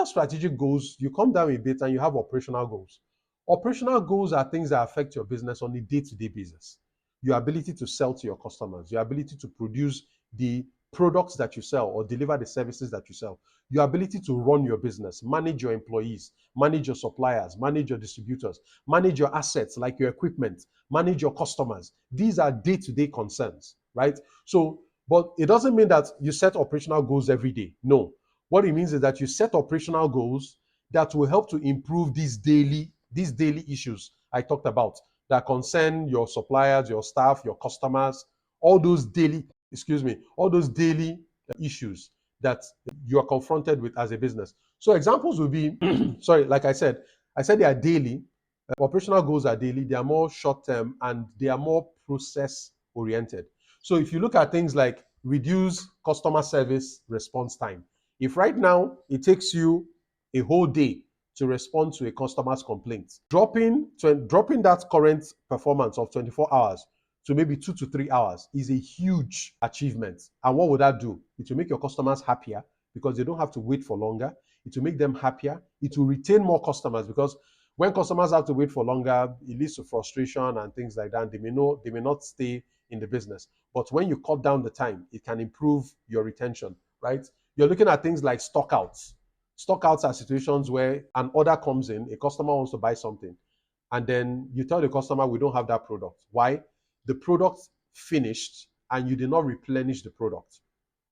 After strategic goals, you come down a bit and you have operational goals. Operational goals are things that affect your business on a day-to-day basis. Your ability to sell to your customers, your ability to produce the products that you sell or deliver the services that you sell, your ability to run your business, manage your employees, manage your suppliers, manage your distributors, manage your assets like your equipment, manage your customers. These are day-to-day concerns, right? So, but it doesn't mean that you set operational goals every day. No. What it means is that you set operational goals that will help to improve these daily issues I talked about that concern your suppliers, your staff, your customers, all those daily issues that you are confronted with as a business. So examples will be, sorry, like I said they are daily. Operational goals are daily, they are more short-term, and they are more process-oriented. So if you look at things like reduce customer service response time, if right now it takes you a whole day to respond to a customer's complaint, dropping that current performance of 24 hours to maybe 2 to 3 hours is a huge achievement. And what would that do? It will make your customers happier because they don't have to wait for longer. It will make them happier. It will retain more customers because when customers have to wait for longer, it leads to frustration and things like that. They may not stay in the business. But when you cut down the time, it can improve your retention, right? You're looking at things like stockouts. Stockouts are situations where an order comes in, a customer wants to buy something, and then you tell the customer, we don't have that product. Why? The product finished and you did not replenish the product.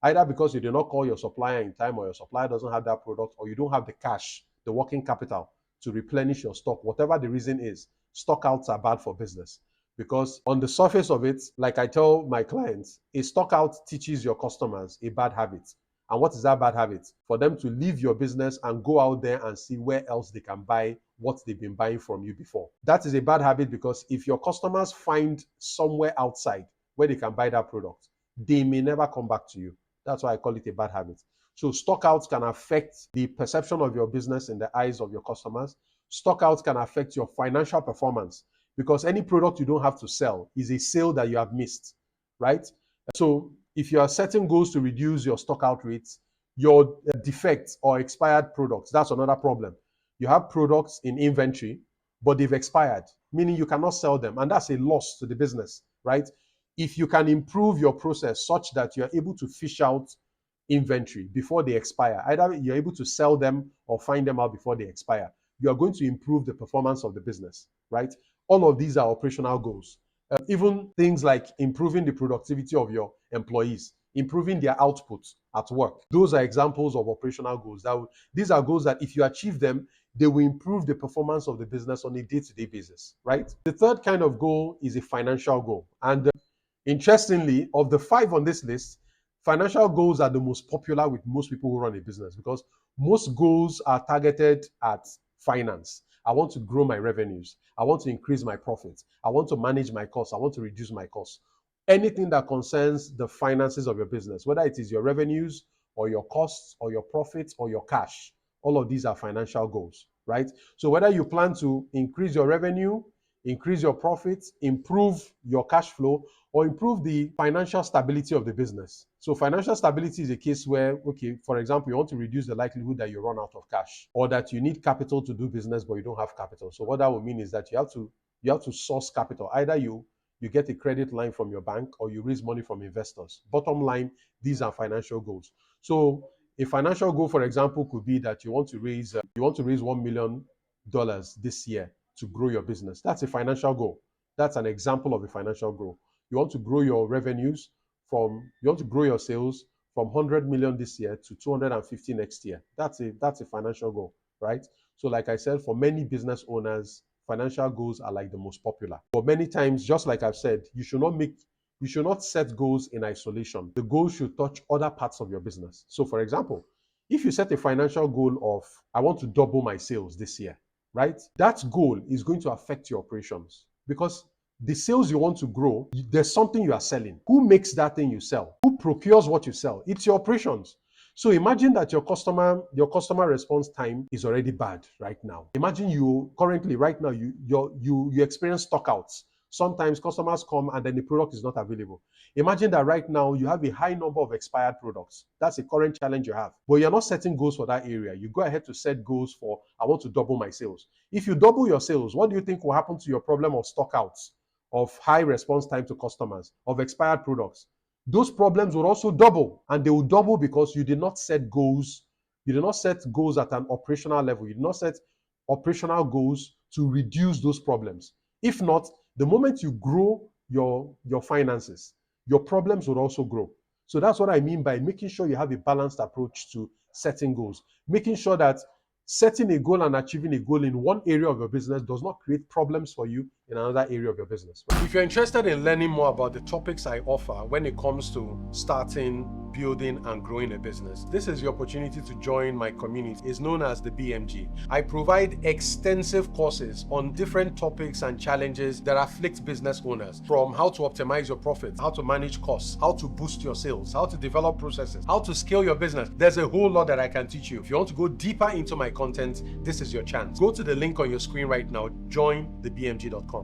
Either because you did not call your supplier in time, or your supplier doesn't have that product, or you don't have the cash, the working capital to replenish your stock. Whatever the reason is, stockouts are bad for business. Because on the surface of it, like I tell my clients, a stockout teaches your customers a bad habit. And what is that bad habit? For them to leave your business and go out there and see where else they can buy what they've been buying from you before. That is a bad habit because if your customers find somewhere outside where they can buy that product, they may never come back to you. That's why I call it a bad habit. So stockouts can affect the perception of your business in the eyes of your customers. Stockouts can affect your financial performance because any product you don't have to sell is a sale that you have missed, right? So if you are setting goals to reduce your stockout rates, your defects or expired products, that's another problem. You have products in inventory, but they've expired, meaning you cannot sell them, and that's a loss to the business, right? If you can improve your process such that you're able to fish out inventory before they expire, either you're able to sell them or find them out before they expire, you are going to improve the performance of the business, right? All of these are operational goals. Even things like improving the productivity of your employees, improving their output at work. Those are examples of operational goals. These are goals that if you achieve them, they will improve the performance of the business on a day-to-day basis, right? The third kind of goal is a financial goal. And interestingly, of the 5 on this list, financial goals are the most popular with most people who run a business because most goals are targeted at finance. I want to grow my revenues. I want to increase my profits. I want to manage my costs. I want to reduce my costs. Anything that concerns the finances of your business, whether it is your revenues or your costs or your profits or your cash, all of these are financial goals, right? So whether you plan to increase your revenue, increase your profits, improve your cash flow, or improve the financial stability of the business. So financial stability is a case where, okay, for example, you want to reduce the likelihood that you run out of cash or that you need capital to do business, but you don't have capital. So what that would mean is that you have to source capital. Either you get a credit line from your bank or you raise money from investors. Bottom line, these are financial goals. So a financial goal, for example, could be that you want to raise $1 million this year to grow your business. That's a financial goal. That's an example of a financial goal. You want to grow your revenues you want to grow your sales from 100 million this year to 250 next year. That's a financial goal, right? So like I said, for many business owners, financial goals are like the most popular. But many times, just like I've said, you should not set goals in isolation. The goal should touch other parts of your business. So for example, if you set a financial goal of, I want to double my sales this year, right? That goal is going to affect your operations because the sales you want to grow, there's something you are selling. Who makes that thing you sell? Who procures what you sell? It's your operations. So imagine that your customer response time is already bad right now. Imagine you currently right now you experience stockouts. sometimes customers come and then the product is not available. Imagine that right now you have a high number of expired products. That's a current challenge you have. But you're not setting goals for that area. You go ahead to set goals for, I want to double my sales. If you double your sales, what do you think will happen to your problem of stockouts, of high response time to customers, of expired products? Those problems will also double, and they will double because you did not set goals. You did not set goals at an operational level. You did not set operational goals to reduce those problems. If not, the moment you grow your finances, your problems will also grow. So that's what I mean by making sure you have a balanced approach to setting goals. Making sure that setting a goal and achieving a goal in one area of your business does not create problems for you in another area of your business. If you're interested in learning more about the topics I offer when it comes to starting, building, and growing a business, this is your opportunity to join my community. It's known as the BMG. I provide extensive courses on different topics and challenges that afflict business owners, from how to optimize your profits, how to manage costs, how to boost your sales, how to develop processes, how to scale your business. There's a whole lot that I can teach you. If you want to go deeper into my content, this is your chance. Go to the link on your screen right now, jointhebmg.com.